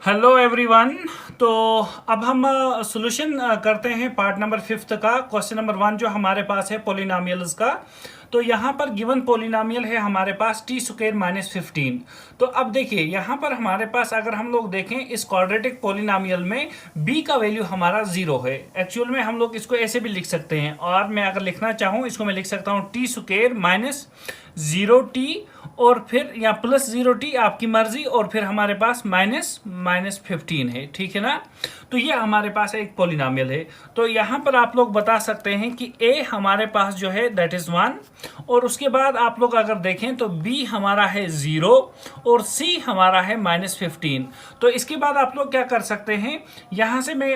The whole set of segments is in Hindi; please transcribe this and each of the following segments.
Hello everyone. तो अब हम सॉल्यूशन करते हैं पार्ट नंबर 5 का क्वेश्चन नंबर 1 जो हमारे पास है पोलिनोमियल्स का। तो यहाँ पर गिवन पोलिनोमियल है हमारे पास टी स्क्वायर माइनस 15। तो अब देखिए यहाँ पर हमारे पास अगर हम लोग देखें इस क्वाड्रेटिक पोलिनोमियल में b का वैल्यू हमारा 0 है। एक्चुअल में हम लोग इसको ऐसे भी लिख सकते हैं, और मैं अगर लिखना चाहूँ इसको मैं लिख सकता हूँ टी स्क्वायर माइनस 0t और फिर या प्लस 0t आपकी मर्जी, और फिर हमारे पास माइनस 15 है। ठीक है ना। तो ये हमारे पास एक पोलिनोमियल है। तो यहाँ पर आप लोग बता सकते हैं कि a हमारे पास जो है दैट इज 1, और उसके बाद आप लोग अगर देखें तो b हमारा है 0 और c हमारा है माइनस 15। तो इसके बाद आप लोग क्या कर सकते हैं, यहाँ से मैं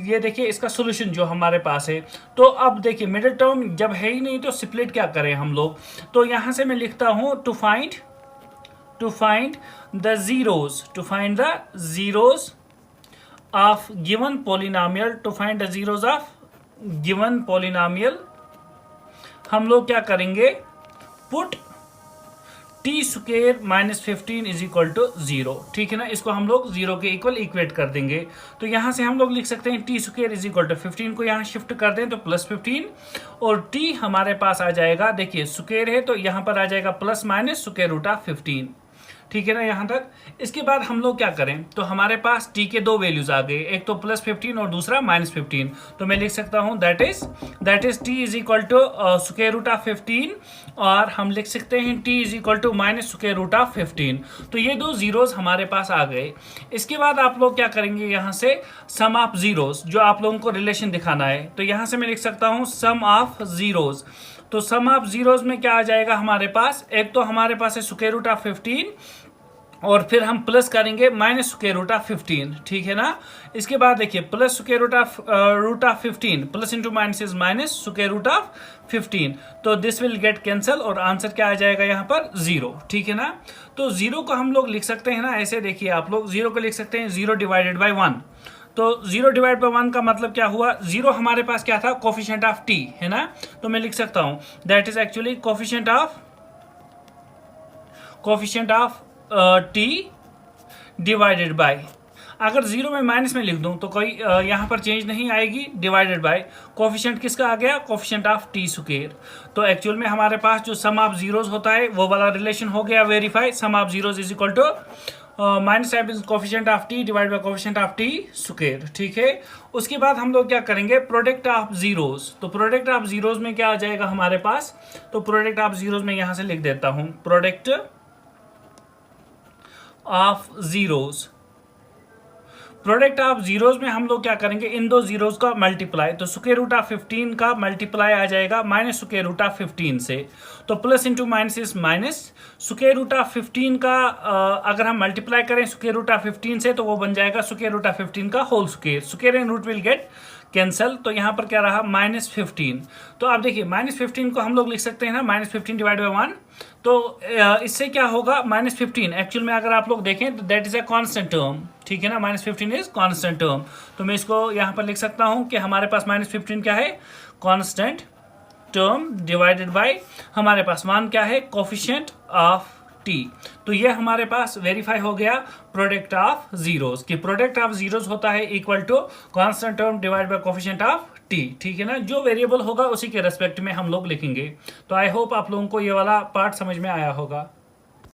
ये देखिए इसका सोल्यूशन जो हमारे पास है। तो अब देखिए मिडिल टर्म जब है ही नहीं तो स्प्लिट क्या करें हम लोग। तो यहाँ से मैं लिखता हूँ to find the zeros of given polynomial, to find the zeros of given polynomial हम लोग क्या करेंगे, put t square minus 15 is equal to 0। ठीक है ना, इसको हम लोग 0 के इक्वल इक्वेट कर देंगे। तो यहाँ से हम लोग लिख सकते हैं t square is equal to 15 को यहाँ शिफ्ट कर दें तो प्लस 15, और टी हमारे पास आ जाएगा, देखिए स्क्वायर है तो यहाँ पर आ जाएगा plus minus square root of 15। ठीक है ना यहाँ तक। इसके बाद हम लोग क्या करें, तो हमारे पास t के दो वैल्यूज आ गए, एक तो प्लस 15 और दूसरा माइनस 15। तो मैं लिख सकता हूँ that is t is equal to square root of 15, और हम लिख सकते हैं t is equal to minus square root of 15। तो ये दो जीरोस हमारे पास आ गए। इसके बाद आप लोग क्या करेंगे, यहाँ से सम ऑफ जीरोस जो आप लोगों को रिलेशन दिखाना है। तो यहाँ से मैं लिख सकता हूँ सम ऑफ जीरोस। तो सम ऑफ जीरोस में क्या आ जाएगा हमारे पास, एक तो हमारे पास है स्क्वायर रूट ऑफ 15 और फिर हम प्लस करेंगे माइनस स्क्वायर रूट ऑफ 15। ठीक है ना। इसके बाद देखिए plus square root of 15 plus into minus is minus square root of 15। तो दिस विल गेट कैंसल और आंसर क्या आ जाएगा यहाँ पर 0। ठीक है ना। तो 0 को हम लोग लिख सकते हैं ना ऐसे, देखिए आप लोग 0 को लिख सकते हैं 0 डिवाइडेड बाई 1। तो 0 डिवाइड बाई 1 का मतलब क्या हुआ, 0 हमारे पास क्या था, कोफिशिएंट ऑफ t है ना। तो मैं लिख सकता हूँ that is actually coefficient of t divided by, अगर 0 में माइनस में लिख दूं तो कोई यहाँ पर चेंज नहीं आएगी, डिवाइडेड बाय कोफिशिएंट किसका आ गया, कोफिशिएंट ऑफ टी स्क्वायर। तो एक्चुअल में हमारे पास जो सम ऑफ जीरोस होता है वो वाला रिलेशन हो गया verify, sum of zeros is equal to minus type is coefficient of t divide by coefficient of t square. ठीक है। उसके बाद हम लोग क्या करेंगे, प्रोडक्ट ऑफ जीरोस। तो प्रोडक्ट ऑफ जीरोस में क्या आ जाएगा हमारे पास, तो प्रोडक्ट ऑफ जीरोस में यहाँ से लिख देता हूँ product of zeros. Product of zeros में हम लोग क्या करेंगे, इन दो जीरोस का मल्टीप्लाई। तो स्क्वायर रूट ऑफ 15 का मल्टीप्लाई आ जाएगा माइनस स्क्वायर रूट ऑफ 15 से, तो plus into minus is minus square root of 15 का अगर हम मल्टीप्लाई करें स्क्वायर रूट ऑफ 15 से तो वो बन जाएगा स्क्वायर रूट ऑफ 15 का whole square, square and root will get cancel. तो यहाँ पर क्या रहा माइनस 15। तो आप देखिए माइनस 15 को हम लोग लिख सकते हैं ना माइनस 15 डिवाइड बाई 1। तो इससे क्या होगा, माइनस 15 एक्चुअल में अगर आप लोग देखें तो that is a constant term. ठीक है ना, माइनस 15 इज कांस्टेंट टर्म। तो मैं इसको यहाँ पर लिख सकता हूँ कि हमारे पास माइनस 15 क्या है, कांस्टेंट टर्म डिवाइडेड बाय हमारे पास 1 क्या है, कोफिशिएंट ऑफ t। तो ये हमारे पास वेरीफाई हो गया प्रोडक्ट ऑफ जीरोस, कि प्रोडक्ट ऑफ जीरोस होता है equal to constant term divide by coefficient of t। ठीक है ना, जो वेरिएबल होगा उसी के रेस्पेक्ट में हम लोग लिखेंगे। तो आई होप आप लोगों को ये वाला पार्ट समझ में आया होगा।